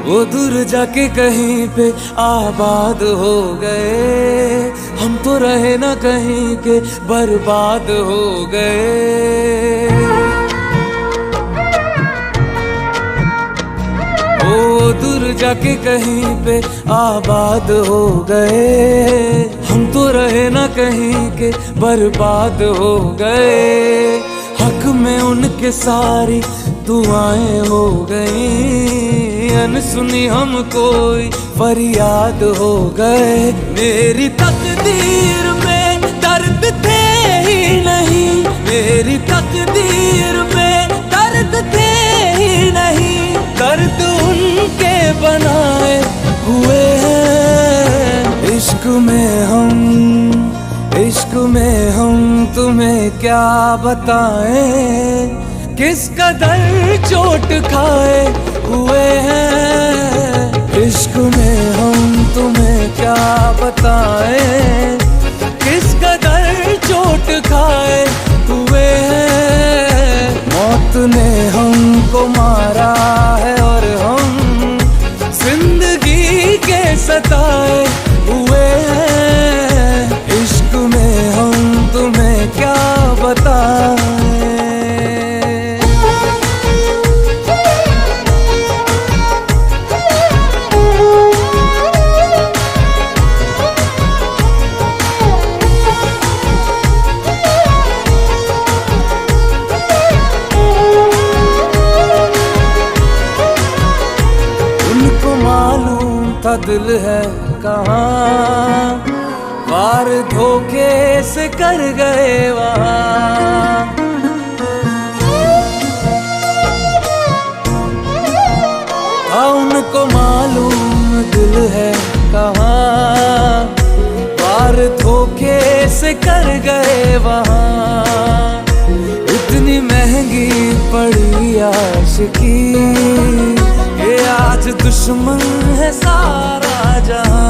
वो दूर जाके कहीं पे आबाद हो गए, हम तो रहे ना कहीं के बर्बाद हो गए। वो दूर जाके कहीं पे आबाद हो गए, हम तो रहे ना कहीं के बर्बाद हो गए। हक में उनके सारी दुआएं हो गई, अनसुनी हम कोई फरियाद हो गए। मेरी तकदीर में दर्द थे ही नहीं, मेरी तकदीर में दर्द थे ही नहीं, दर्द उनके बनाए हुए हैं। इश्क में हम तुम्हें क्या बताएं, किस कदर चोट खाए हुए हैं। इश्क में हम तुम्हें क्या बताएं, किस कदर चोट खाए हुए हैं। मौत ने हमको मारा है और हम जिंदगी के सताए हुए हैं। इश्क में हम तुम्हें क्या बताएं। था दिल है कहाँ, वार धोखे से कर गए वहाँ। उनको मालूम दिल है कहाँ, वार धोखे से कर गए वहाँ। इतनी महंगी पड़ी आशिकी, ये आज दुश्मन है सारा जहां।